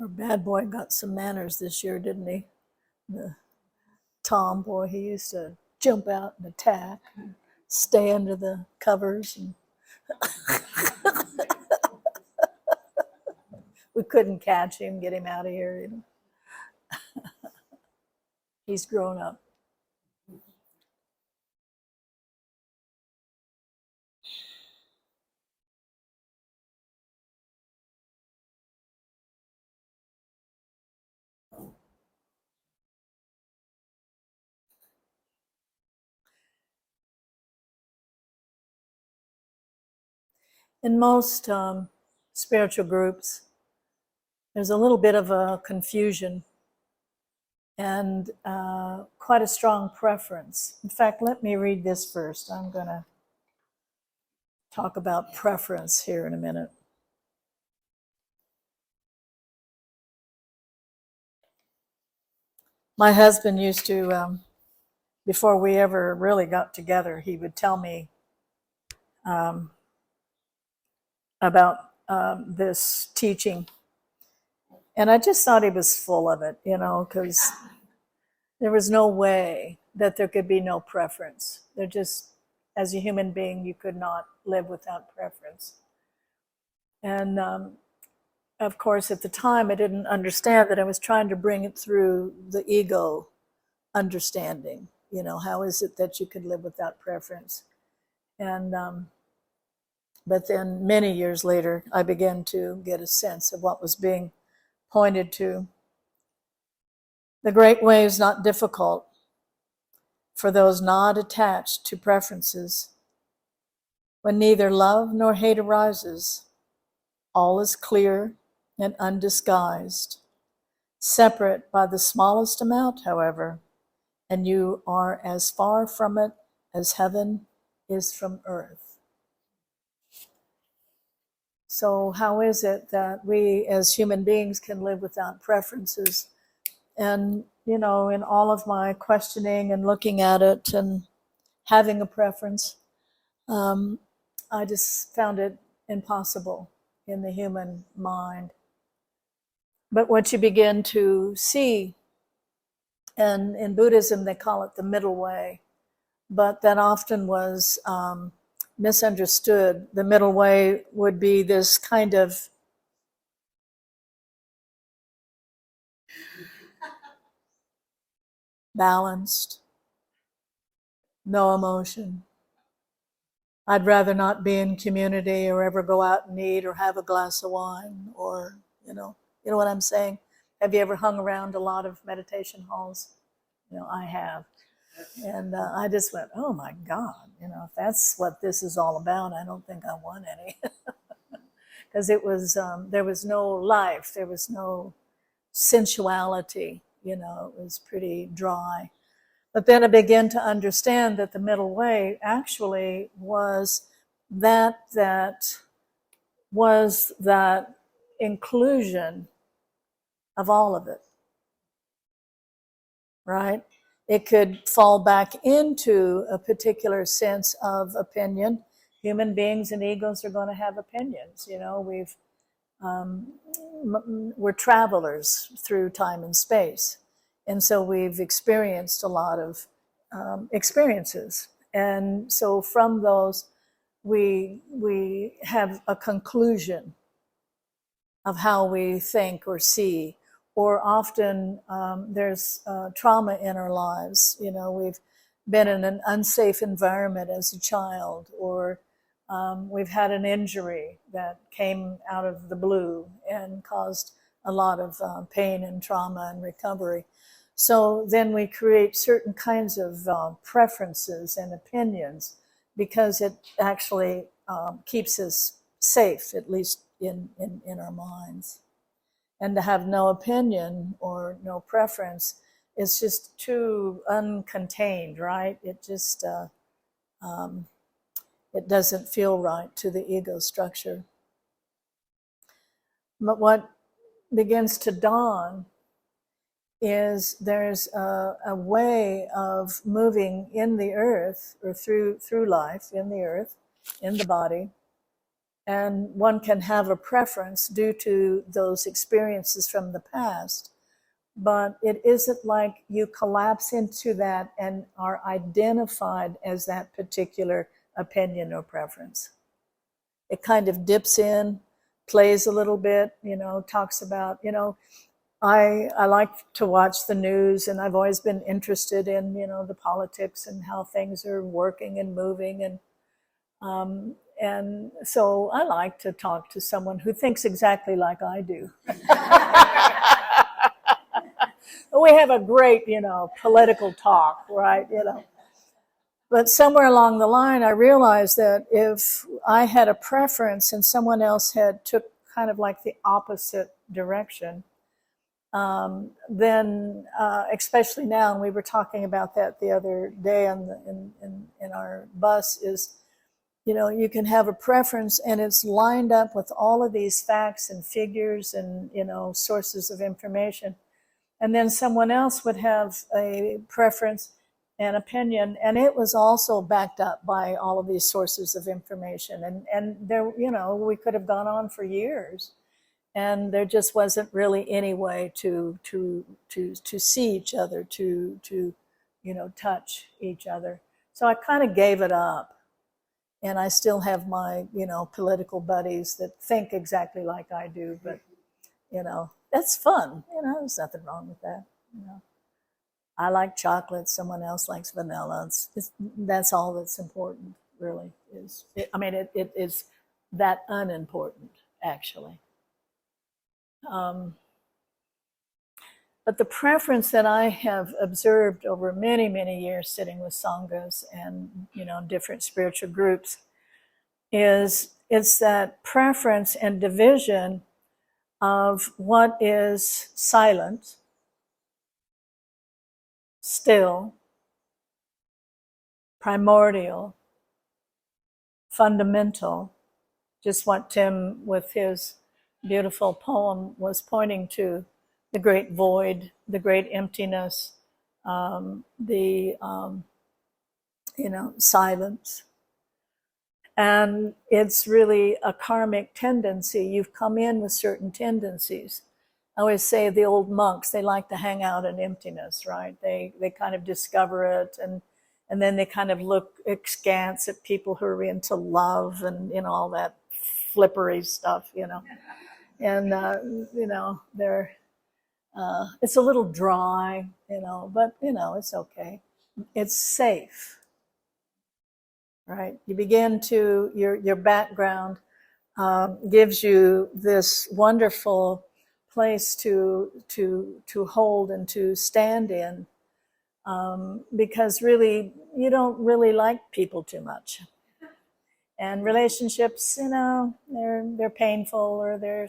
Our bad boy got some manners this year, didn't he? The tomboy, he used to jump out and attack, and stay under the covers, and we couldn't catch him, get him out of here. He's grown up. In most spiritual groups, there's a little bit of a confusion and quite a strong preference. In fact, let me read this first. I'm going to talk about preference here in a minute. My husband used to, before we ever really got together, he would tell me about this teaching. And I just thought he was full of it, because there was no way that there could be no preference. There just, as a human being, you could not live without preference. And of course, at the time, I didn't understand that I was trying to bring it through the ego understanding. How is it that you could live without preference? And but then many years later, I began to get a sense of what was being pointed to. The great way is not difficult for those not attached to preferences. When neither love nor hate arises, all is clear and undisguised. Separate by the smallest amount, however, and you are as far from it as heaven is from earth. So how is it that we as human beings can live without preferences? And, in all of my questioning and looking at it and having a preference, I just found it impossible in the human mind. But what you begin to see, and in Buddhism they call it the middle way, but that often was misunderstood. The middle way would be this kind of balanced, no emotion. I'd rather not be in community or ever go out and eat or have a glass of wine, or, you know what I'm saying? Have you ever hung around a lot of meditation halls? I have. And I just went, oh my God, if that's what this is all about, I don't think I want any. Because it was, there was no life, there was no sensuality, it was pretty dry. But then I began to understand that the middle way actually was that inclusion of all of it, right? It could fall back into a particular sense of opinion. Human beings and egos are going to have opinions. We're travelers through time and space. And so we've experienced a lot of experiences. And so from those, we have a conclusion of how we think or see. Or often there's trauma in our lives. We've been in an unsafe environment as a child, or we've had an injury that came out of the blue and caused a lot of pain and trauma and recovery. So then we create certain kinds of preferences and opinions because it actually keeps us safe, at least in our minds. And to have no opinion or no preference is just too uncontained, right? It just, it doesn't feel right to the ego structure. But what begins to dawn is there's a way of moving in the earth, or through life in the earth, in the body, And one can have a preference due to those experiences from the past, but it isn't like you collapse into that and are identified as that particular opinion or preference. It kind of dips in, plays a little bit, talks about, I like to watch the news, and I've always been interested in, the politics and how things are working and moving. And so I like to talk to someone who thinks exactly like I do. We have a great, political talk, right? But somewhere along the line, I realized that if I had a preference and someone else took kind of like the opposite direction, then especially now, and we were talking about that the other day in our bus, is you can have a preference and it's lined up with all of these facts and figures and sources of information, and then someone else would have a preference and opinion, and it was also backed up by all of these sources of information, and there we could have gone on for years. And there just wasn't really any way to see each other, to touch each other. So I kind of gave it up, and I still have my political buddies that think exactly like I do. But that's fun. There's nothing wrong with that. I like chocolate. Someone else likes vanilla. That's all that's important. Really is. It is that unimportant, actually. But the preference that I have observed over many, many years sitting with sanghas and different spiritual groups is it's that preference and division of what is silent, still, primordial, fundamental, just what Tim with his beautiful poem was pointing to, the great void, the great emptiness, the silence. And it's really a karmic tendency. You've come in with certain tendencies. I always say the old monks, they like to hang out in emptiness, right? They kind of discover it, and then they kind of look askance at people who are into love and all that flippery stuff, and they're it's a little dry, but it's okay. It's safe, right? You begin to your background gives you this wonderful place to hold and to stand in, because really you don't really like people too much. And relationships, they're painful, or they're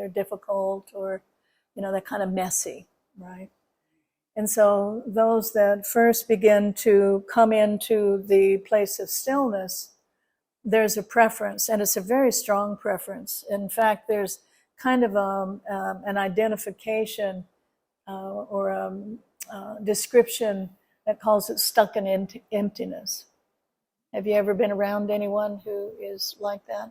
difficult, or they're kind of messy, right? And so those that first begin to come into the place of stillness, there's a preference, and it's a very strong preference. In fact, there's kind of an identification or a description that calls it stuck in emptiness. Have you ever been around anyone who is like that?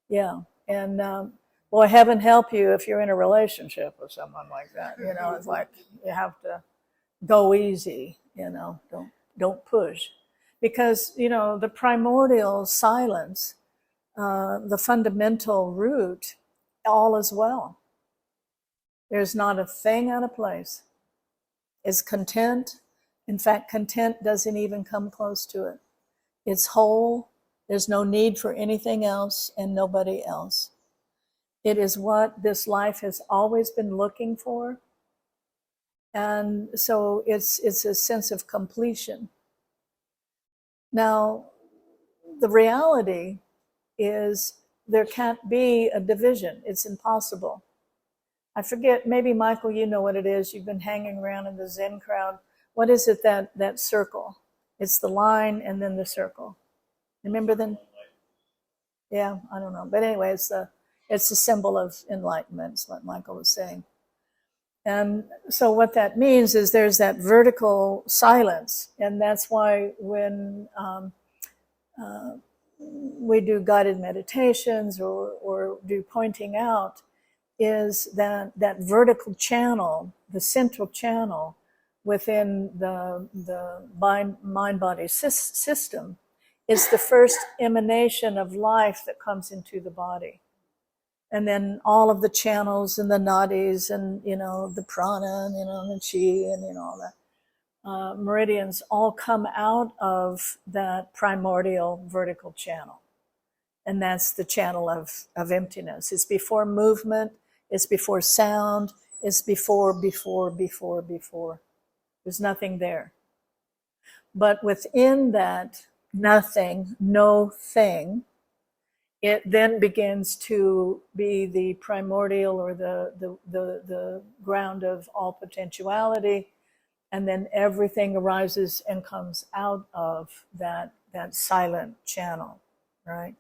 Yeah. And boy, heaven help you if you're in a relationship with someone like that. It's like you have to go easy, don't push. Because, the primordial silence, the fundamental root, all is well. There's not a thing out of place. It's content. In fact, content doesn't even come close to it. It's whole. There's no need for anything else and nobody else. It is what this life has always been looking for. And so it's a sense of completion. Now, the reality is there can't be a division. It's impossible. I forget, maybe Michael, you know what it is. You've been hanging around in the Zen crowd. What is it, that circle? It's the line and then the circle. Remember then? Yeah, I don't know. But anyway, it's a symbol of enlightenment, is what Michael was saying. And so what that means is there's that vertical silence. And that's why when we do guided meditations or do pointing out is that vertical channel, the central channel within the mind-body system, is the first emanation of life that comes into the body. And then all of the channels and the nadis and, the prana and, the chi and, all that. Meridians all come out of that primordial vertical channel. And that's the channel of emptiness. It's before movement, it's before sound, it's before. There's nothing there. But within that nothing, no thing, it then begins to be the primordial or the ground of all potentiality. And then everything arises and comes out of that silent channel, right?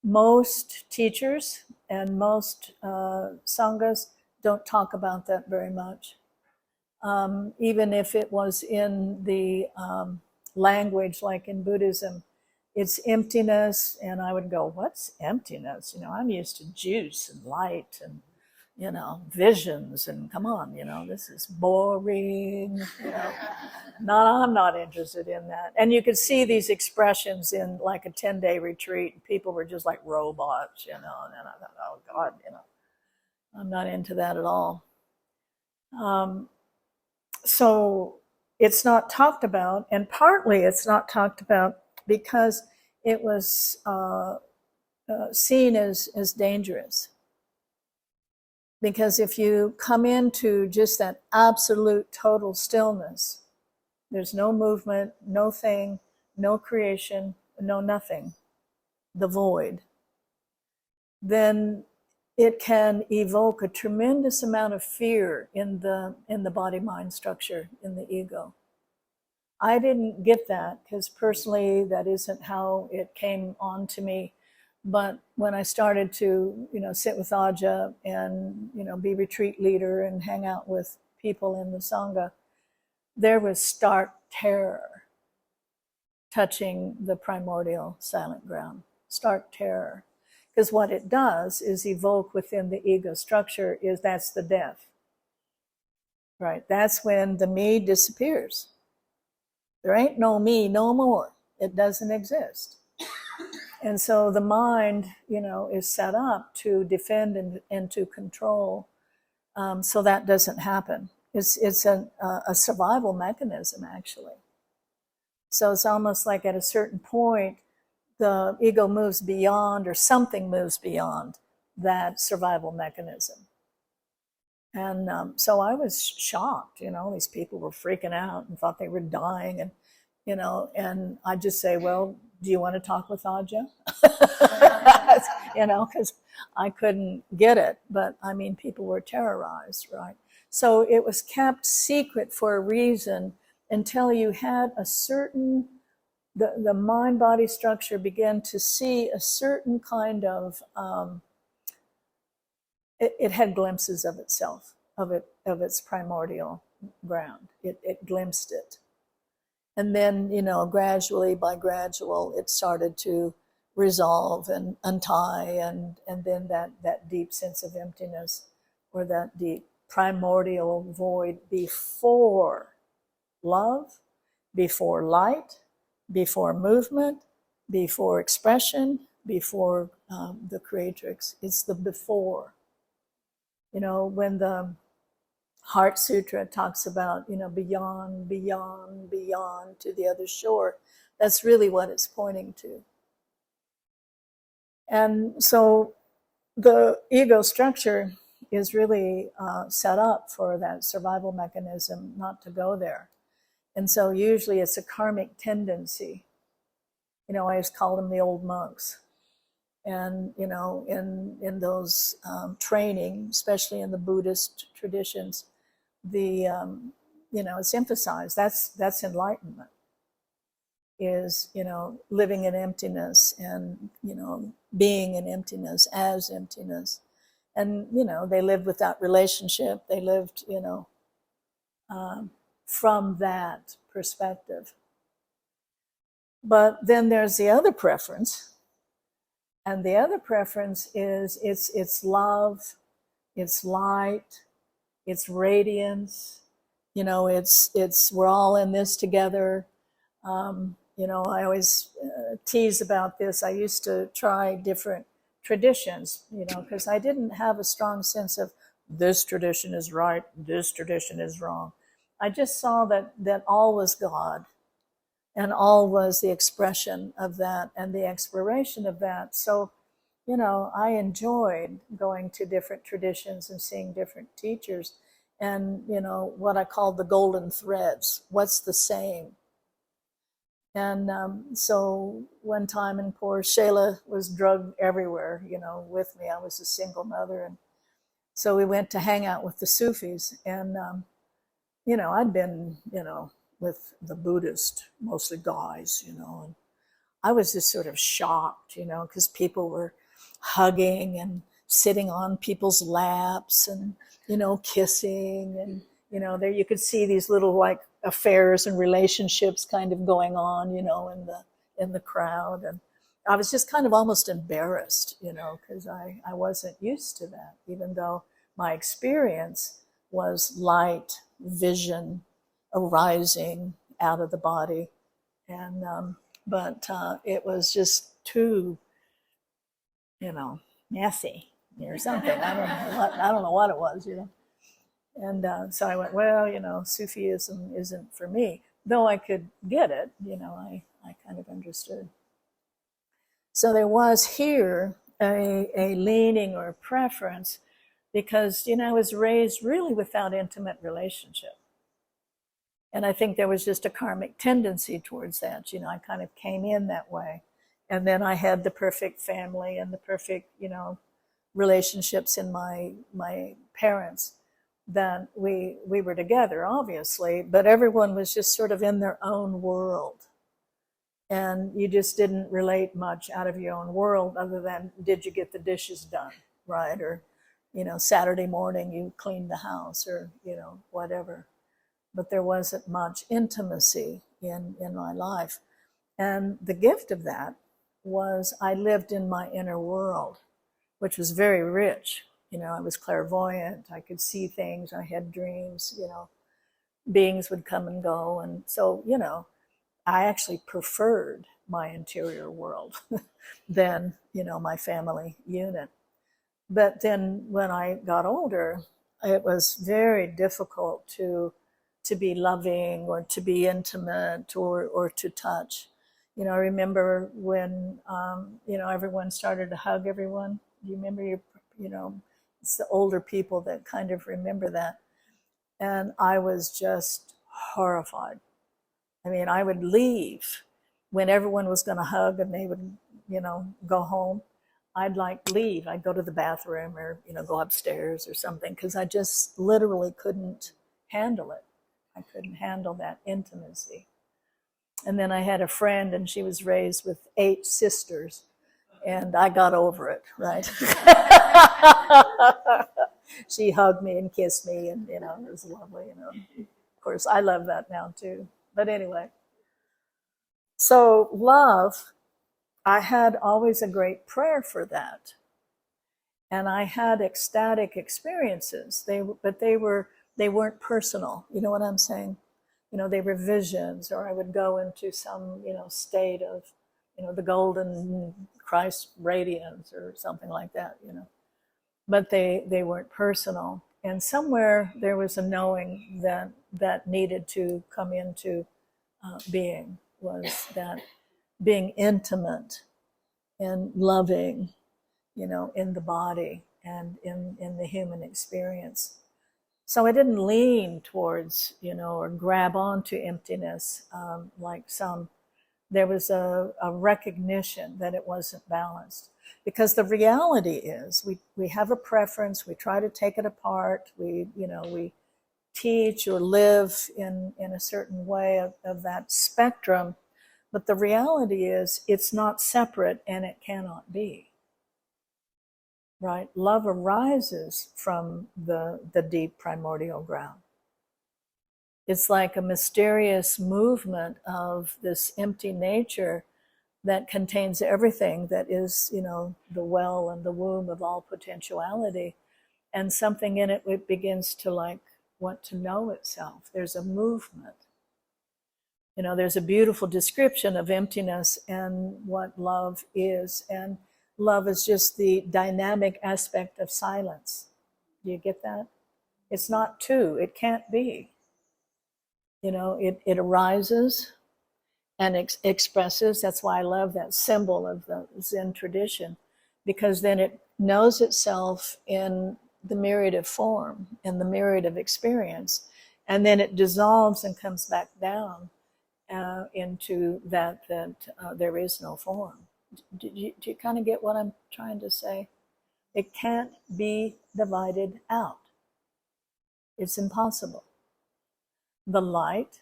Most teachers and most sanghas don't talk about that very much. Even if it was in the language, like in Buddhism, it's emptiness. And I would go, what's emptiness? I'm used to juice and light and, visions, and come on, this is boring. I'm not interested in that. And you could see these expressions in like a 10-day retreat. People were just like robots, and then I thought, oh God, I'm not into that at all. So it's not talked about, and partly it's not talked about because it was seen as dangerous. Because if you come into just that absolute total stillness, there's no movement, no thing, no creation, no nothing, the void, then it can evoke a tremendous amount of fear in the body-mind structure, in the ego. I didn't get that because personally that isn't how it came on to me. But when I started to, sit with Aja and, be retreat leader and hang out with people in the Sangha, there was stark terror touching the primordial silent ground, stark terror. Because what it does is evoke within the ego structure that's the death, right? That's when the me disappears. There ain't no me no more. It doesn't exist. And so the mind, is set up to defend and to control, so that doesn't happen. It's a survival mechanism, actually. So it's almost like at a certain point, the ego moves beyond, or something moves beyond that survival mechanism. And so I was shocked, these people were freaking out and thought they were dying. And, and I just say, well, do you want to talk with Aja? Because I couldn't get it. But I mean, people were terrorized, right? So it was kept secret for a reason until you had a certain, the mind-body structure began to see a certain kind of, it had glimpses of itself, of its primordial ground. It glimpsed it. And then, gradually by gradual, it started to resolve and untie, and then that deep sense of emptiness, or that deep primordial void before love, before light, before movement, before expression, before the creatrix. It's the before. When the Heart Sutra talks about, beyond, beyond, beyond to the other shore, that's really what it's pointing to. And so the ego structure is really set up for that survival mechanism not to go there. And so usually it's a karmic tendency. I always call them the old monks. And, in those training, especially in the Buddhist traditions, it's emphasized, that's enlightenment, is, living in emptiness and, being in emptiness as emptiness. And, they lived with that relationship. They lived, from that perspective. But then there's the other preference, and the other preference is it's love, it's light, it's radiance. It's we're all in this together. I always tease about this. I used to try different traditions, because I didn't have a strong sense of this tradition is right, this tradition is wrong. I just saw that all was God, and all was the expression of that and the exploration of that. So, I enjoyed going to different traditions and seeing different teachers, and what I called the golden threads. What's the same? And so one time, and poor Shayla was drugged everywhere, with me. I was a single mother. And so we went to hang out with the Sufis. And, I'd been, with the Buddhist, mostly guys, and I was just sort of shocked, because people were hugging and sitting on people's laps and, kissing. And, there you could see these little like affairs and relationships kind of going on, in the crowd. And I was just kind of almost embarrassed, because I wasn't used to that, even though my experience was light, vision arising out of the body. And, but it was just too, messy or something. I don't know what it was, And so I went, well, Sufism isn't for me, though I could get it. I kind of understood. So there was here a leaning or a preference, because I was raised really without intimate relationship. And I think there was just a karmic tendency towards that. I kind of came in that way. And then I had the perfect family and the perfect, relationships in my parents, that we were together, obviously, but everyone was just sort of in their own world. And you just didn't relate much out of your own world, other than, did you get the dishes done, right? Or, Saturday morning you cleaned the house, or, whatever. But there wasn't much intimacy in my life. And the gift of that was I lived in my inner world, which was very rich. I was clairvoyant. I could see things. I had dreams. Beings would come and go. And so, I actually preferred my interior world than, my family unit. But then when I got older, it was very difficult to be loving, or to be intimate, or to touch. I remember when, everyone started to hug everyone. Do you remember it's the older people that kind of remember that. And I was just horrified. I mean, I would leave when everyone was going to hug and they would, go home. I'd leave. I'd go to the bathroom, or, go upstairs or something, because I just literally couldn't handle it. I couldn't handle that intimacy. And then I had a friend, and she was raised with 8 sisters, and I got over it, right? She hugged me and kissed me, and, it was lovely, Of course, I love that now too. But anyway, so love, I had always a great prayer for that. And I had ecstatic experiences. But they weren't personal. You know what I'm saying? They were visions, or I would go into some, state of, the golden Christ radiance or something like that, But they weren't personal. And somewhere there was a knowing that needed to come into being, was that being intimate and loving, in the body and in the human experience. So I didn't lean towards, or grab onto emptiness, like some. There was a recognition that it wasn't balanced. Because the reality is, we have a preference, we try to take it apart, we teach or live in a certain way of that spectrum. But the reality is, it's not separate, and it cannot be. Right? Love arises from the deep primordial ground. It's like a mysterious movement of this empty nature that contains everything that is, the well and the womb of all potentiality. And something in it begins to like want to know itself. There's a movement. There's a beautiful description of emptiness and what love is. And love is just the dynamic aspect of silence. Do you get that? It's not two. It can't be. It arises and expresses. That's why I love that symbol of the Zen tradition, because then it knows itself in the myriad of form, in the myriad of experience, and then it dissolves and comes back down into that there is no form. Do you kind of get what I'm trying to say? It can't be divided out. It's impossible. The light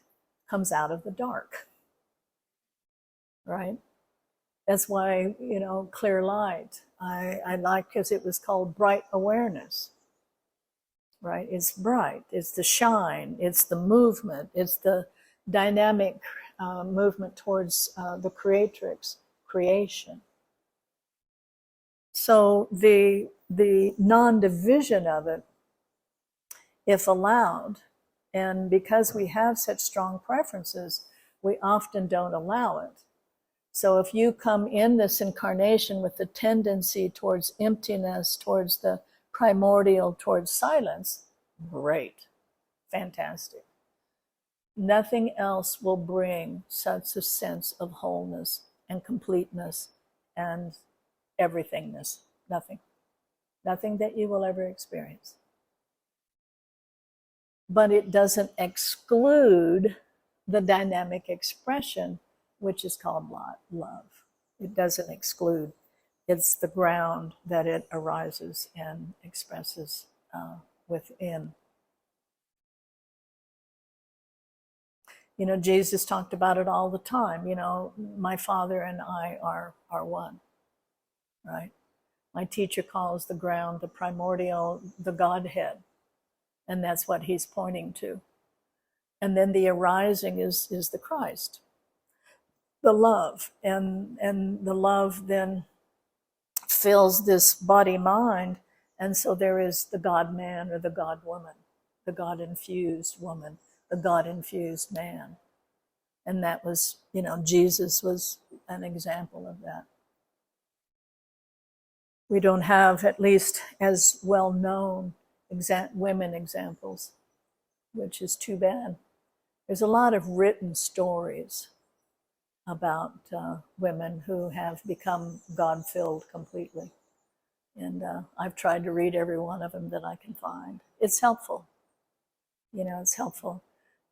comes out of the dark, right? That's why, clear light, I like, because it was called bright awareness, right? It's bright, it's the shine, it's the movement, it's the dynamic movement towards the creatrix, creation. So the non-division of it, if allowed, and because we have such strong preferences, we often don't allow it. So if you come in this incarnation with the tendency towards emptiness, towards the primordial, towards silence, great, fantastic. Nothing else will bring such a sense of wholeness and completeness and everythingness. Nothing. Nothing that you will ever experience. But it doesn't exclude the dynamic expression, which is called love. It doesn't exclude. It's the ground that it arises and expresses within. Jesus talked about it all the time. My Father and I are one, right? My teacher calls the ground, the primordial, the Godhead. And that's what he's pointing to. And then the arising is the Christ, the love. And the love then fills this body-mind. And so there is the God-man or the God-woman, the God-infused woman, the God-infused man. And that was, Jesus was an example of that. We don't have, at least as well-known, women examples, which is too bad. There's a lot of written stories about women who have become God-filled completely. And I've tried to read every one of them that I can find. It's helpful. It's helpful.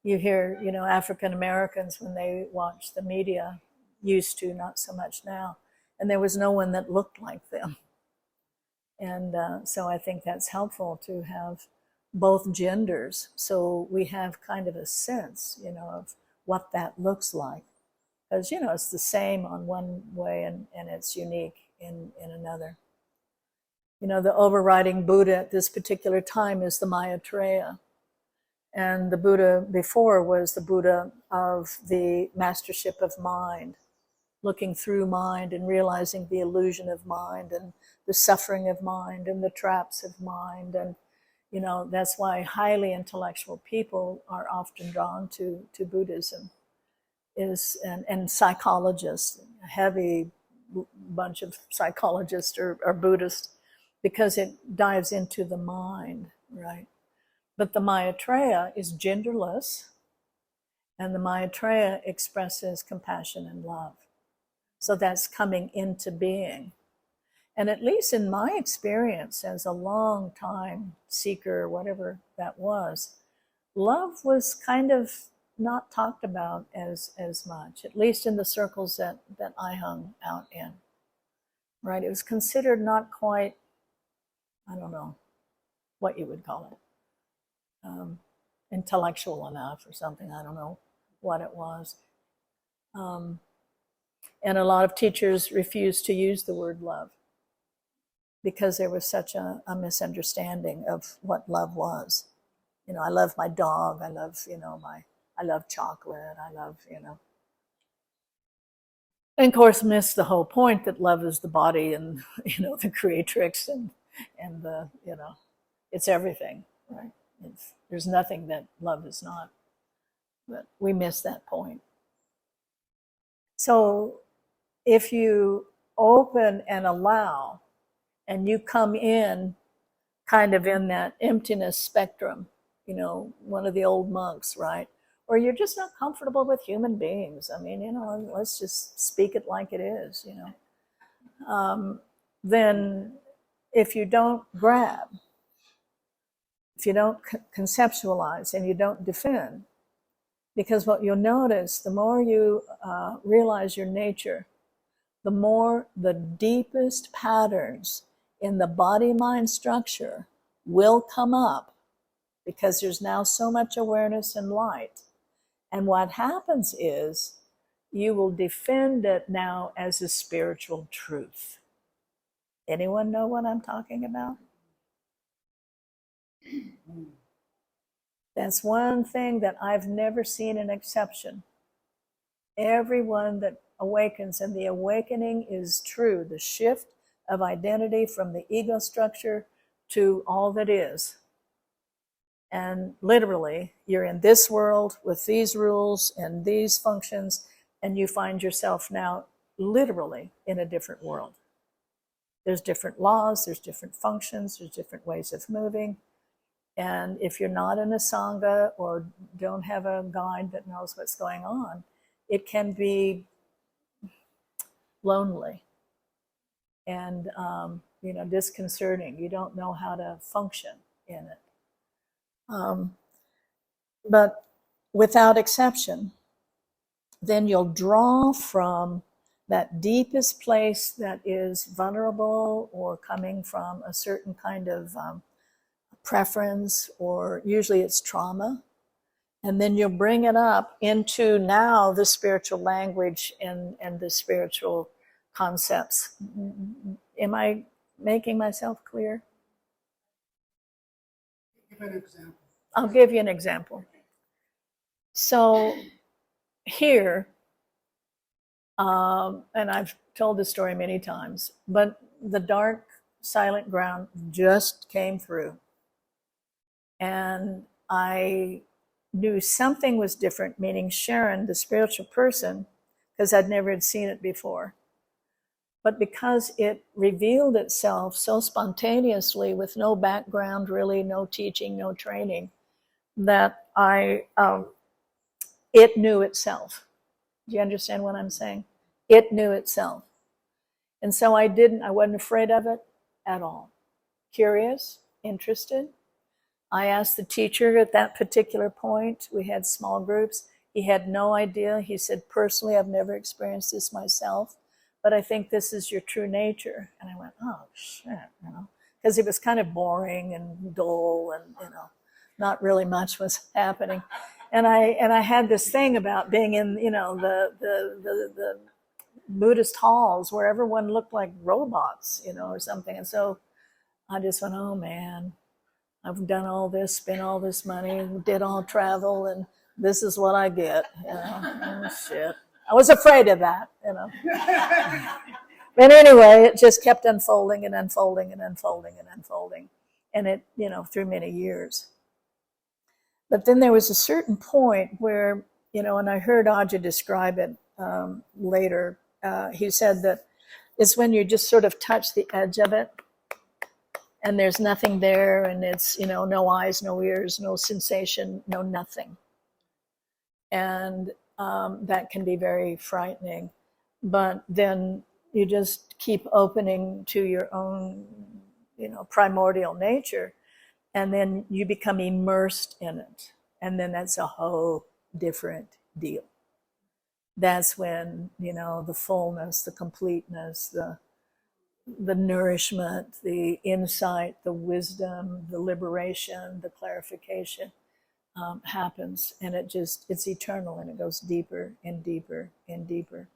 You hear, African Americans, when they watch the media, used to, not so much now, and there was no one that looked like them. And so I think that's helpful to have both genders, so we have kind of a sense, of what that looks like. Because, it's the same on one way and it's unique in another. The overriding Buddha at this particular time is the Maitreya. And the Buddha before was the Buddha of the mastership of mind, looking through mind and realizing the illusion of mind and the suffering of mind and the traps of mind. And, that's why highly intellectual people are often drawn to Buddhism, and psychologists, a heavy bunch of psychologists are Buddhists, because it dives into the mind, right? But the Maitreya is genderless, and the Maitreya expresses compassion and love. So that's coming into being. And at least in my experience as a long time seeker, whatever that was, love was kind of not talked about as much, at least in the circles that I hung out in, right? It was considered not quite, I don't know what you would call it, intellectual enough or something. I don't know what it was. And a lot of teachers refused to use the word love because there was such a misunderstanding of what love was. You know, I love my dog. I love, I love chocolate. I love, and of course, miss the whole point that love is the body and, the creatrix and the, it's everything, right? There's nothing that love is not, but we miss that point. So if you open and allow, and you come in kind of in that emptiness spectrum, one of the old monks, right? Or you're just not comfortable with human beings. I mean, let's just speak it like it is, Then if you don't grab, if you don't conceptualize and you don't defend, because what you'll notice, the more you realize your nature, the more the deepest patterns in the body-mind structure will come up, because there's now so much awareness and light. And what happens is you will defend it now as a spiritual truth. Anyone know what I'm talking about? That's one thing that I've never seen an exception. Everyone that awakens, and the awakening is true, the shift of identity from the ego structure to all that is. And literally, you're in this world with these rules and these functions, and you find yourself now literally in a different world. There's different laws, there's different functions, there's different ways of moving. And if you're not in a sangha or don't have a guide that knows what's going on, it can be lonely and disconcerting. You don't know how to function in it. But without exception, then you'll draw from that deepest place that is vulnerable or coming from a certain kind of preference, or usually it's trauma. And then you'll bring it up into now the spiritual language and the spiritual concepts. Am I making myself clear? Give an example. I'll give you an example. So here, and I've told this story many times, but the dark, silent ground just came through. And I knew something was different, meaning Sharon, the spiritual person, because I'd never had seen it before. But because it revealed itself so spontaneously with no background, really, no teaching, no training, that it knew itself. Do you understand what I'm saying? It knew itself. And so I wasn't afraid of it at all. Curious, interested. I asked the teacher at that particular point, we had small groups, he had no idea. He said, personally, I've never experienced this myself, but I think this is your true nature. And I went, oh, shit, because it was kind of boring and dull and, not really much was happening. And I had this thing about being in, the Buddhist halls where everyone looked like robots, or something. And so I just went, oh man, I've done all this, spent all this money, did all travel, and this is what I get. Oh, shit. I was afraid of that, But anyway, it just kept unfolding and unfolding and unfolding and unfolding. And it, through many years. But then there was a certain point where, and I heard Aja describe it later. He said that it's when you just sort of touch the edge of it, and there's nothing there, and it's, no eyes, no ears, no sensation, no nothing. And that can be very frightening. But then you just keep opening to your own, primordial nature, and then you become immersed in it. And then that's a whole different deal. That's when, the fullness, the completeness, the nourishment, the insight, the wisdom, the liberation, the clarification happens. And it's eternal, and it goes deeper and deeper and deeper.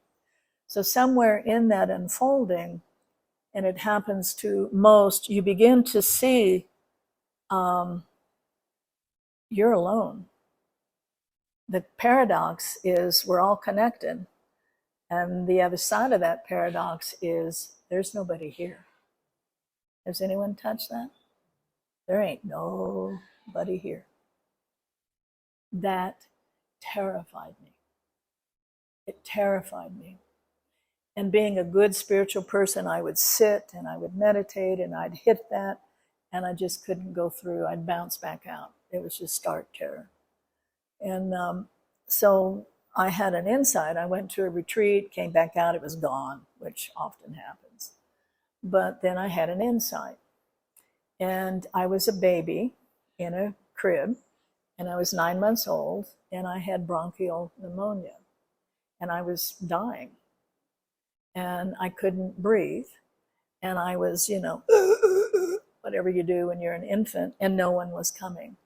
So somewhere in that unfolding, and it happens to most, you begin to see you're alone. The paradox is we're all connected. And the other side of that paradox is there's nobody here. Has anyone touched that? There ain't nobody here. That terrified me. It terrified me. And being a good spiritual person, I would sit and I would meditate and I'd hit that and I just couldn't go through. I'd bounce back out. It was just stark terror. And so I had an insight. I went to a retreat, came back out, it was gone, which often happens. But then I had an insight. And I was a baby in a crib, and I was 9 months old, and I had bronchial pneumonia, and I was dying. And I couldn't breathe. And I was, whatever you do when you're an infant, and no one was coming.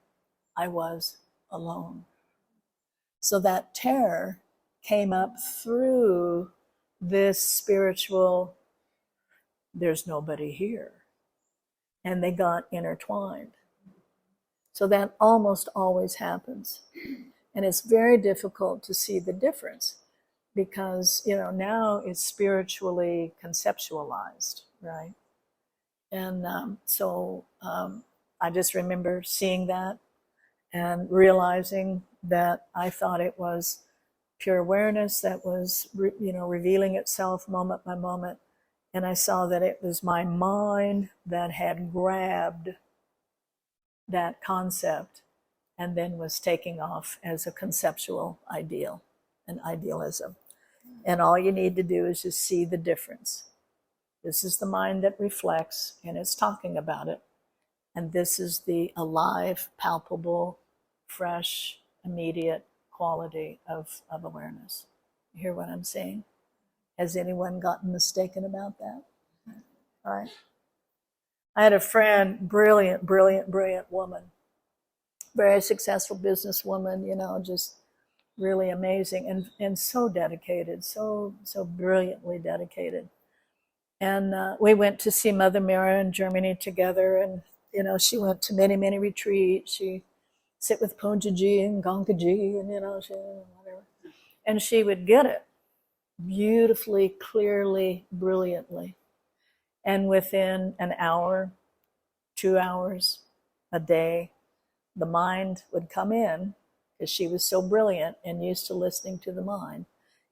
I was alone. So that terror came up through this spiritual, there's nobody here. And they got intertwined. So that almost always happens. And it's very difficult to see the difference because, now it's spiritually conceptualized, right? And so I just remember seeing that and realizing that I thought it was pure awareness that was, revealing itself moment by moment. And I saw that it was my mind that had grabbed that concept and then was taking off as a conceptual ideal, an idealism. And all you need to do is just see the difference. This is the mind that reflects and it's talking about it. And this is the alive, palpable, fresh, immediate quality of awareness. You hear what I'm saying? Has anyone gotten mistaken about that? All right. I had a friend, brilliant woman, very successful businesswoman, just really amazing and so dedicated, so brilliantly dedicated. And we went to see Mother Mary in Germany together, and she went to many retreats. She sit with Punjaji and Gangaji, and whatever, and she would get it beautifully, clearly, brilliantly. And within an hour, 2 hours, a day, the mind would come in because she was so brilliant and used to listening to the mind.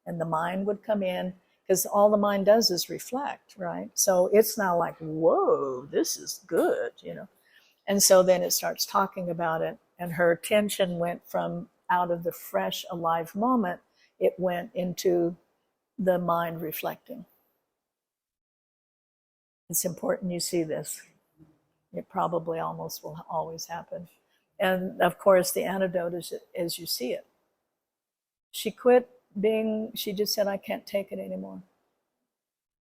And the mind would come in because all the mind does is reflect, right? So it's not like, whoa, this is good, And so then it starts talking about it, and her attention went from out of the fresh, alive moment, it went into the mind reflecting. It's important you see this. It probably almost will always happen. And of course, the antidote is as you see it. She quit she just said, I can't take it anymore.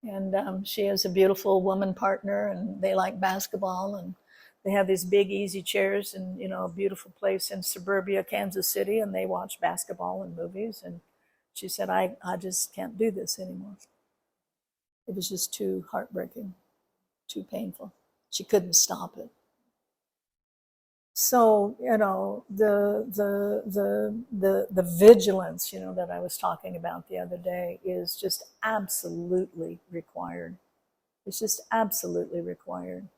And she has a beautiful woman partner, and they like basketball, and they have these big easy chairs in a beautiful place in suburbia Kansas City, and they watch basketball and movies. And she said, I just can't do this anymore. It was just too heartbreaking, too painful. She couldn't stop it. So the vigilance that I was talking about the other day is just absolutely required. It's just absolutely required.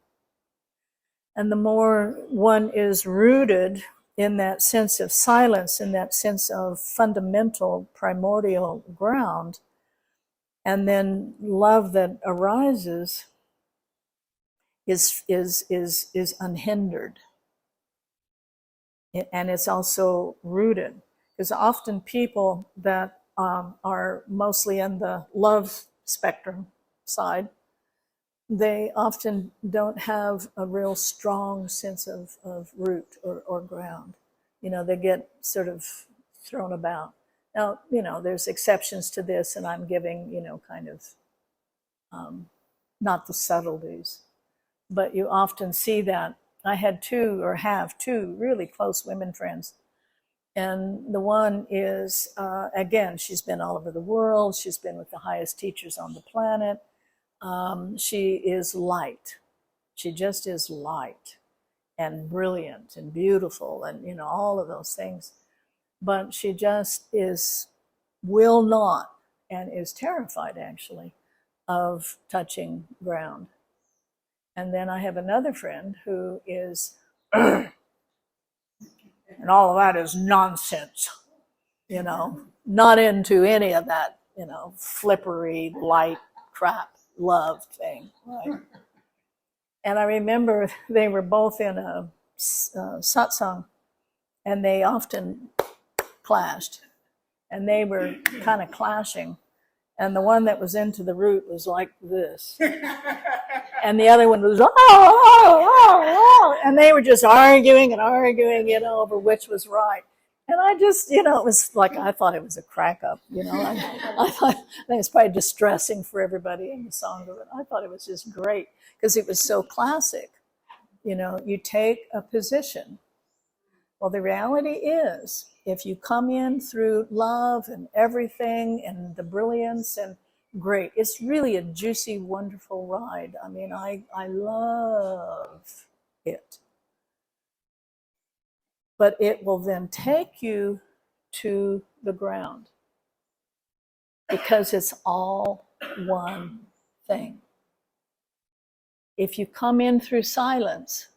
And the more one is rooted in that sense of silence, in that sense of fundamental primordial ground, and then love that arises is unhindered. And it's also rooted, because often people that are mostly in the love spectrum side, they often don't have a real strong sense of root or ground. They get sort of thrown about. Now, there's exceptions to this, and I'm giving, kind of not the subtleties, but you often see that. I had have two really close women friends. And the one is, again, she's been all over the world. She's been with the highest teachers on the planet. She is light. She just is light. and brilliant and beautiful and, you know, all of those things. But she just will not, and is terrified actually of touching ground. And then I have another friend who is, and all of that is nonsense, you know, not into any of that, you know, flippery, light crap, love thing, right? And I remember they were both in a satsang, and they often clashed, and they were kind of clashing. And the one that was into the root was like this. And the other one was, and they were just arguing and arguing, you know, over which was right. And I just, you know, it was like, I thought it was a crack up, you know. I thought it was probably distressing for everybody in the song, but I thought it was just great because it was so classic. You know, you take a position. Well, the reality is, if you come in through love and everything and the brilliance, and great, it's really a juicy, wonderful ride. I mean, I love it. But it will then take you to the ground because it's all one thing. If you come in through silence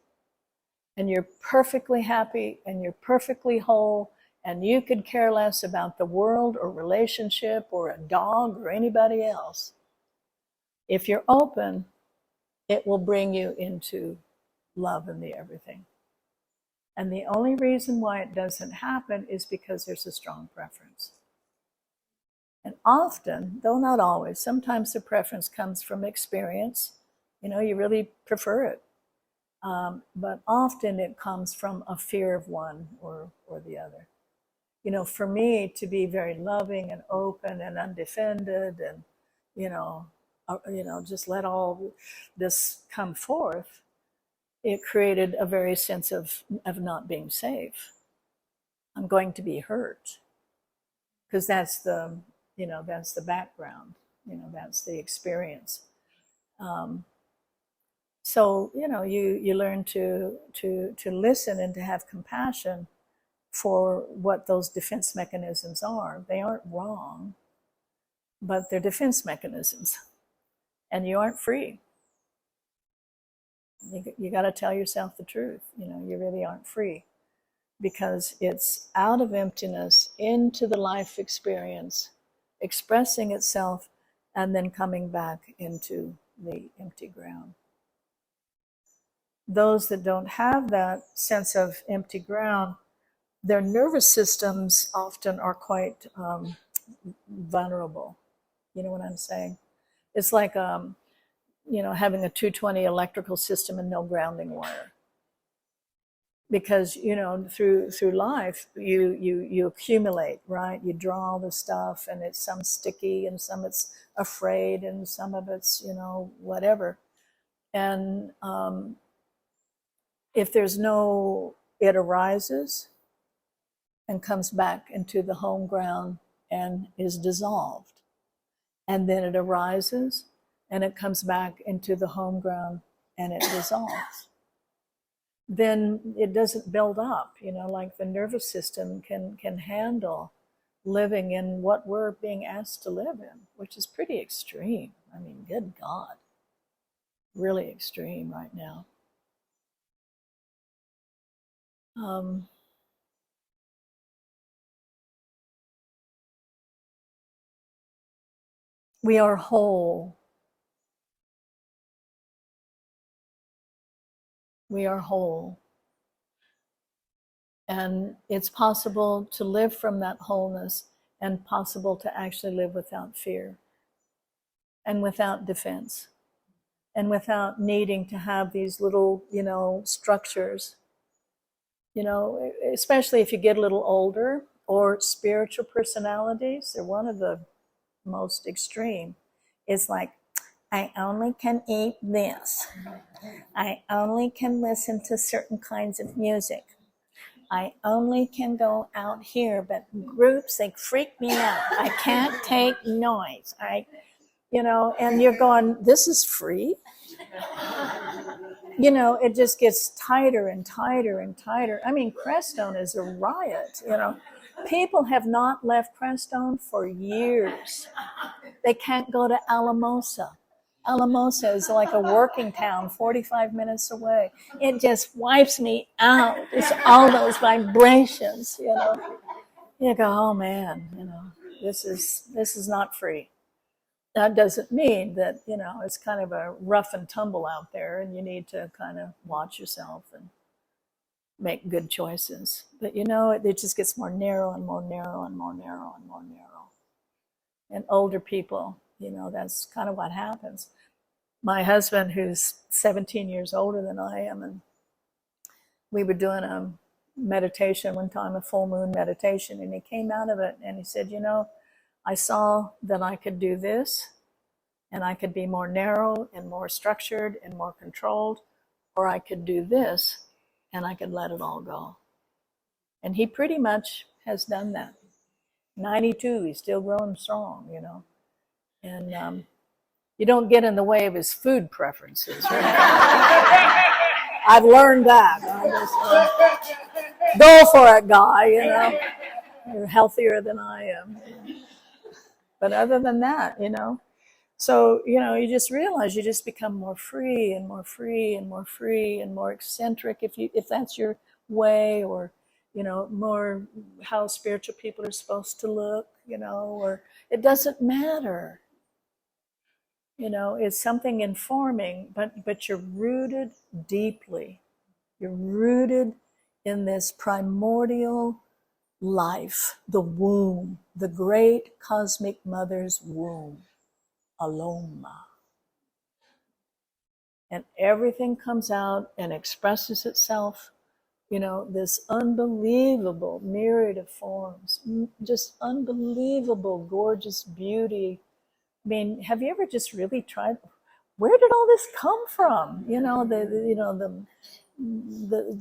and you're perfectly happy and you're perfectly whole, and you could care less about the world or relationship or a dog or anybody else, if you're open, it will bring you into love and the everything. And the only reason why it doesn't happen is because there's a strong preference. And often, though not always, sometimes the preference comes from experience. You know, you really prefer it. But often it comes from a fear of one or the other. You know, for me to be very loving and open and undefended and, you know, just let all this come forth, it created a very sense of not being safe. I'm going to be hurt. Because that's the, you know, that's the background, you know, that's the experience. So, you know, you learn to listen and to have compassion for what those defense mechanisms are. They aren't wrong, but they're defense mechanisms. And you aren't free. You got to tell yourself the truth. You know, you really aren't free, because it's out of emptiness into the life experience, expressing itself, and then coming back into the empty ground. Those that don't have that sense of empty ground, their nervous systems often are quite vulnerable. You know what I'm saying? It's like, you know, having a 220 electrical system and no grounding wire. Because, you know, through life, you accumulate, right? You draw all the stuff, and it's some sticky, and some it's afraid, and some of it's, you know, whatever. And if there's no, it arises and comes back into the home ground and is dissolved. And then it arises and it comes back into the home ground and it dissolves. Then it doesn't build up, you know, like the nervous system can handle living in what we're being asked to live in, which is pretty extreme. I mean, good God, really extreme right now. We are whole. We are whole. And it's possible to live from that wholeness, and possible to actually live without fear and without defense and without needing to have these little, you know, structures. You know, especially if you get a little older, or spiritual personalities, they're one of the most extreme. It's like, I only can eat this. I only can listen to certain kinds of music. I only can go out here, but groups, they freak me out. I can't take noise. You know, and you're going, this is free? you know, it just gets tighter and tighter and tighter. I mean, Crestone is a riot, you know. People have not left Crestone for years. They can't go to Alamosa. Alamosa is like a working town 45 minutes away. It just wipes me out. It's all those vibrations, you know. You go, oh man, you know, this is not free. That doesn't mean that, you know, it's kind of a rough and tumble out there and you need to kind of watch yourself and make good choices. But, you know, it just gets more narrow and more narrow and more narrow and more narrow. And older people, you know, that's kind of what happens. My husband, who's 17 years older than I am, and we were doing a meditation one time, a full moon meditation, and he came out of it and he said, you know, I saw that I could do this and I could be more narrow and more structured and more controlled, or I could do this and I could let it all go. And he pretty much has done that. 92, he's still growing strong, you know. And you don't get in the way of his food preferences. Right? I've learned that. I just, go for it, guy, you know. You're healthier than I am. But other than that, you know, so, you know, you just realize you just become more free and more free and more free and more eccentric if that's your way, or, you know, more how spiritual people are supposed to look, you know, or it doesn't matter. You know, it's something informing, but you're rooted deeply. You're rooted in this primordial life, the womb, the great cosmic mother's womb, Aloma. And everything comes out and expresses itself, you know, this unbelievable myriad of forms, just unbelievable, gorgeous beauty. I mean, have you ever just really tried, where did all this come from? You know, the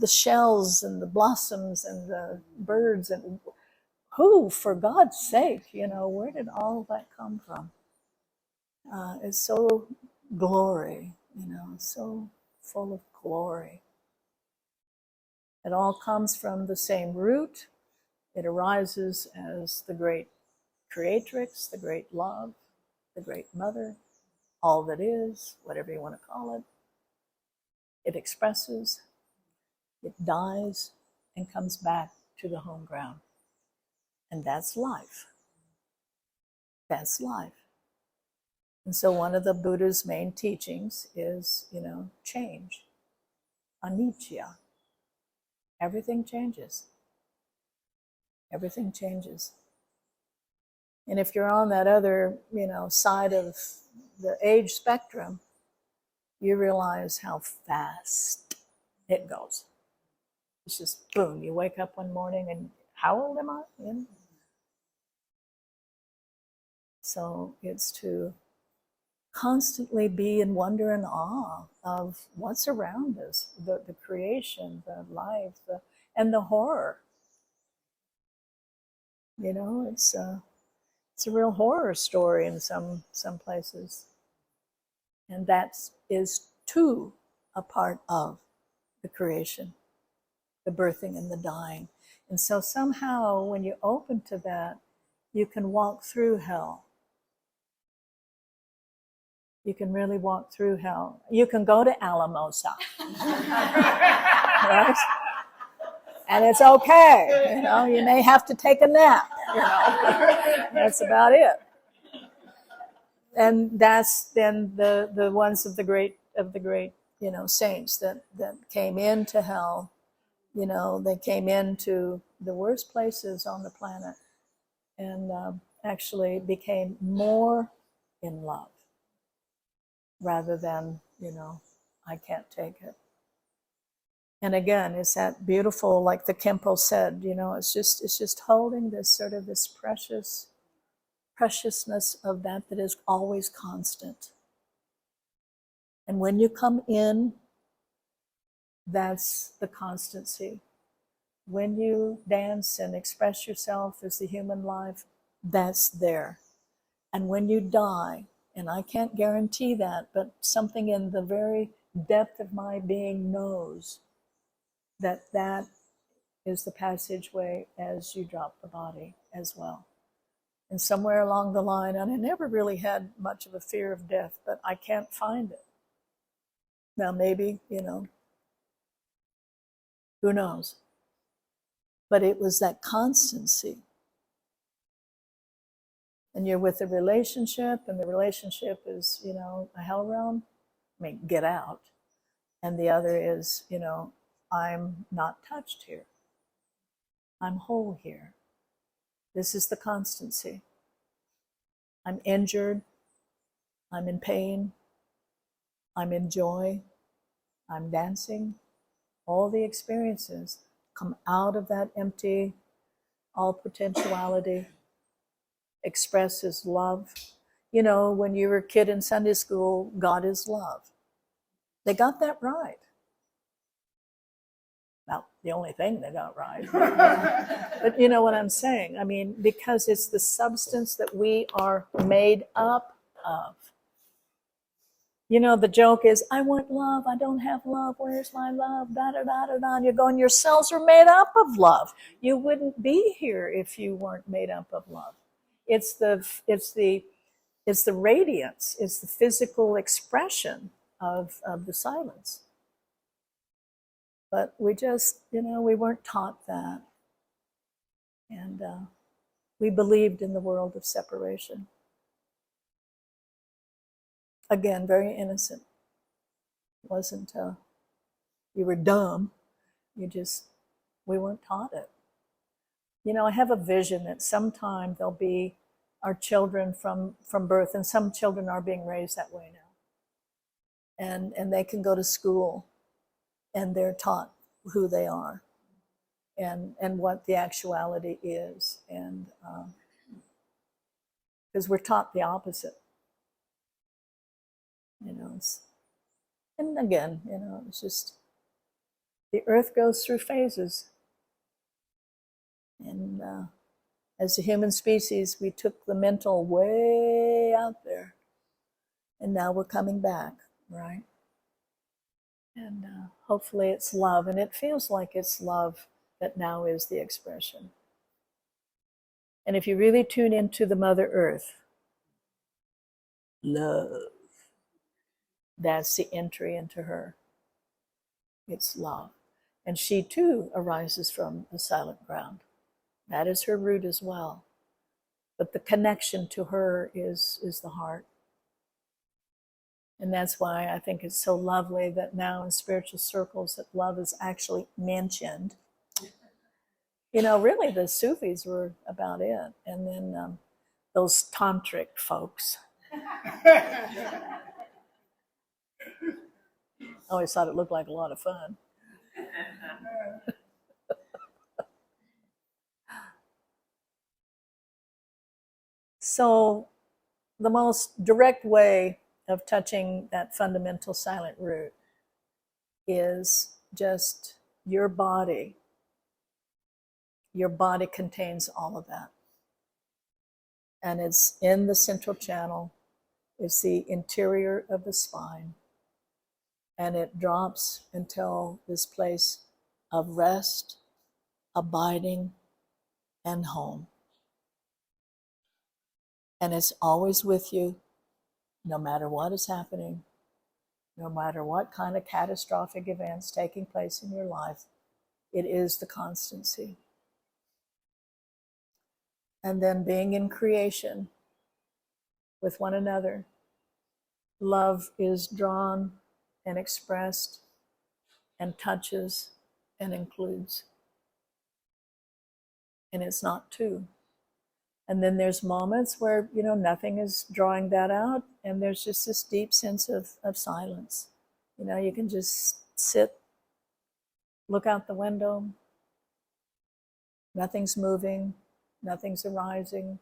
shells and the blossoms and the birds, and who, for God's sake, you know, where did all that come from? It's so glory, you know, so full of glory. It all comes from the same root. It arises as the great creatrix, the great love, the great mother, all that is, whatever you want to call it. It expresses, it dies, and comes back to the home ground. And that's life. That's life. And so one of the Buddha's main teachings is, you know, change. Anicca. Everything changes. Everything changes. And if you're on that other, you know, side of the age spectrum, you realize how fast it goes. It's just boom, you wake up one morning and how old am I? You know? So it's to constantly be in wonder and awe of what's around us, the creation, the life, and the horror. You know, it's a real horror story in some places. And that is too a part of the creation, the birthing and the dying. And so somehow when you open to that, you can walk through hell. You can really walk through hell. You can go to Alamosa. Right? And it's okay. You know, you may have to take a nap. You know, that's about it. And that's then the ones of the great, you know, saints that came into hell. You know, they came into the worst places on the planet and actually became more in love rather than, you know, I can't take it. And again, it's that beautiful, like the Kempo said, you know, it's just holding this sort of this preciousness of that is always constant. And when you come in, that's the constancy. When you dance and express yourself as the human life, that's there. And when you die, and I can't guarantee that, but something in the very depth of my being knows that that is the passageway as you drop the body as well. And somewhere along the line, and I never really had much of a fear of death, but I can't find it. Now, maybe, who knows? But it was that constancy. And you're with a relationship, and the relationship is, a hell realm. I mean, get out. And the other is, I'm not touched here. I'm whole here. This is the constancy. I'm injured. I'm in pain. I'm in joy. I'm dancing. All the experiences come out of that empty, all potentiality, express as love. When you were a kid in Sunday school, God is love. They got that right. Well, the only thing they got right. But you know what I'm saying? I mean, because it's the substance that we are made up of. The joke is, I want love, I don't have love, where's my love, da-da-da-da-da. And you're going, your cells are made up of love. You wouldn't be here if you weren't made up of love. It's the radiance, it's the physical expression of the silence. But we just, we weren't taught that. And we believed in the world of separation. Again, very innocent. It wasn't, you were dumb. We weren't taught it. I have a vision that sometime there'll be our children from birth, and some children are being raised that way now. And they can go to school, and they're taught who they are and what the actuality is. And because we're taught the opposite. And again, it's just, the earth goes through phases. And as a human species, we took the mental way out there. And now we're coming back, right? And hopefully it's love. And it feels like it's love that now is the expression. And if you really tune into the Mother Earth, love, that's the entry into her. It's love. And she too arises from the silent ground. That is her root as well. But the connection to her is the heart. And that's why I think it's so lovely that now in spiritual circles that love is actually mentioned. Really the Sufis were about it. And then those tantric folks. I always thought it looked like a lot of fun. So the most direct way of touching that fundamental silent root is just your body. Your body contains all of that. And it's in the central channel. It's the interior of the spine. And it drops until this place of rest, abiding, and home. And it's always with you, no matter what is happening, no matter what kind of catastrophic events taking place in your life. It is the constancy. And then being in creation with one another, love is drawn and expressed and touches and includes. And it's not two. And then there's moments where, nothing is drawing that out, and there's just this deep sense of silence. You can just sit, look out the window, nothing's moving, nothing's arising,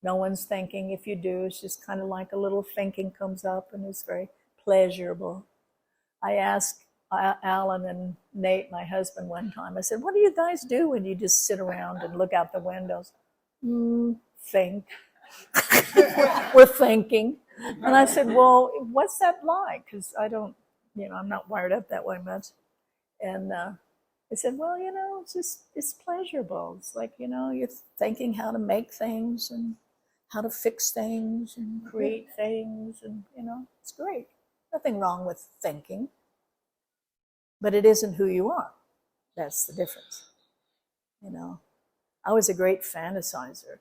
no one's thinking. If you do, it's just kind of like a little thinking comes up, and it's very pleasurable. I asked Alan and Nate, my husband, one time, I said, what do you guys do when you just sit around and look out the windows? Think. We're thinking. And I said, well, what's that like? Because I don't I'm not wired up that way much. And I said, well, it's pleasurable. It's like, you're thinking how to make things and how to fix things and create things. And, it's great. Nothing wrong with thinking. But it isn't who you are. That's the difference. I was a great fantasizer.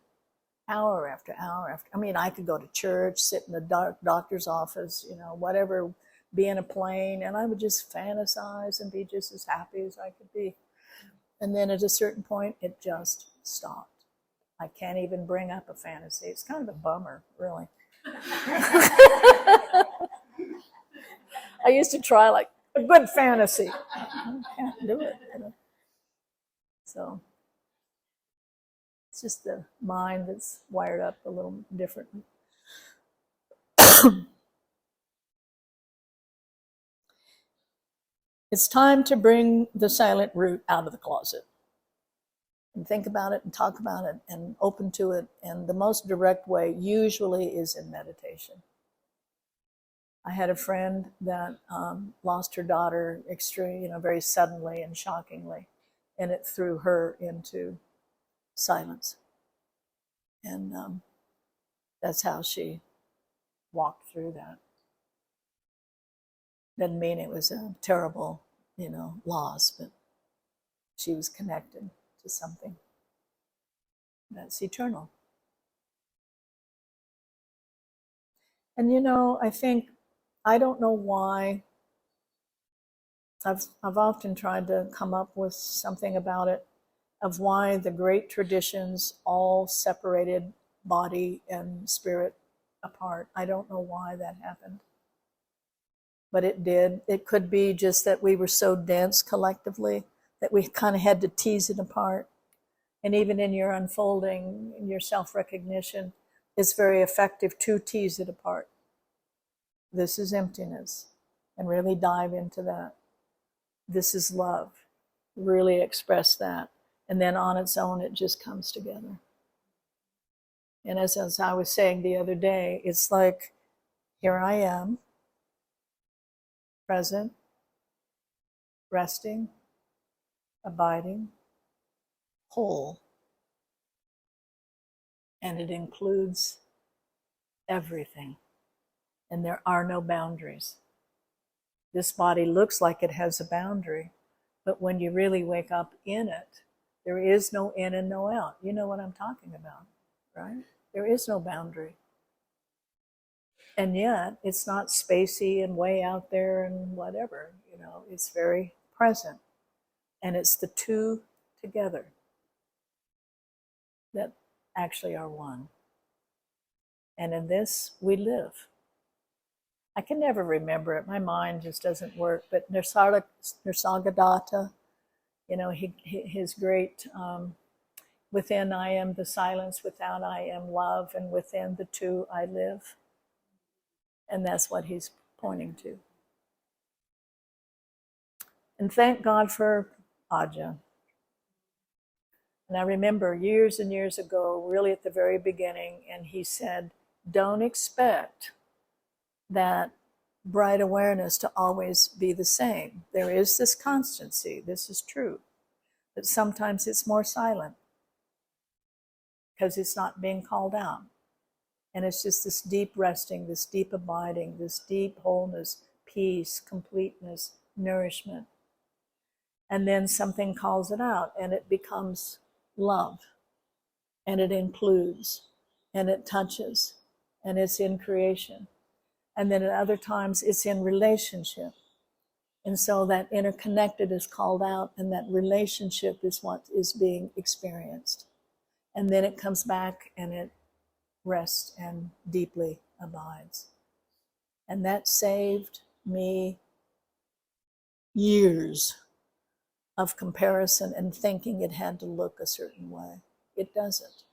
Hour after hour after. I could go to church, sit in the doctor's office, whatever, be in a plane, and I would just fantasize and be just as happy as I could be. And then at a certain point, it just stopped. I can't even bring up a fantasy. It's kind of a bummer, really. I used to try like a good fantasy. I can't do it. So it's just the mind that's wired up a little differently. It's time to bring the silent root out of the closet and think about it and talk about it and open to it. And the most direct way usually is in meditation. I had a friend that lost her daughter very suddenly and shockingly, and it threw her into silence. And that's how she walked through that. Doesn't mean it was a terrible, loss, but she was connected to something that's eternal. And I don't know why. I've often tried to come up with something about it, of why the great traditions all separated body and spirit apart. I don't know why that happened. But it did. It could be just that we were so dense collectively that we kind of had to tease it apart. And even in your unfolding, in your self-recognition, it's very effective to tease it apart. This is emptiness, and really dive into that. This is love. Really express that. And then on its own, it just comes together. And as I was saying the other day, it's like, here I am, present, resting, abiding, whole. And it includes everything. And there are no boundaries. This body looks like it has a boundary, but when you really wake up in it, there is no in and no out. You know what I'm talking about, right? There is no boundary. And yet, it's not spacey and way out there and whatever, it's very present. And it's the two together that actually are one. And in this, we live. I can never remember it. My mind just doesn't work. But Nisargadatta, his great, within I am the silence, without I am love, and within the two I live. And that's what he's pointing to. And thank God for Aja. And I remember years and years ago, really at the very beginning, and he said, don't expect that bright awareness to always be the same. There is this constancy, this is true, but sometimes it's more silent because it's not being called out. And it's just this deep resting, this deep abiding, this deep wholeness, peace, completeness, nourishment. And then something calls it out and it becomes love. And it includes, and it touches, and it's in creation. And then at other times it's in relationship. And so that interconnected is called out, and that relationship is what is being experienced. And then it comes back and it rests and deeply abides. And that saved me years of comparison and thinking it had to look a certain way. It doesn't.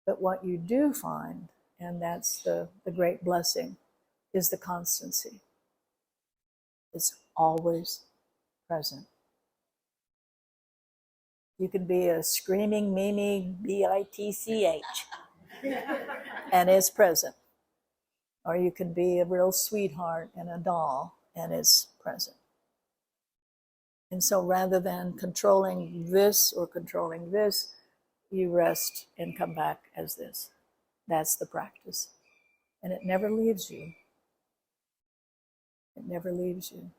But what you do find, and that's the great blessing, is the constancy. It's always present. You can be a screaming Mimi, bitch, and it's present. Or you can be a real sweetheart and a doll, and is present. And so rather than controlling this or controlling this, you rest and come back as this. That's the practice. And it never leaves you. It never leaves you.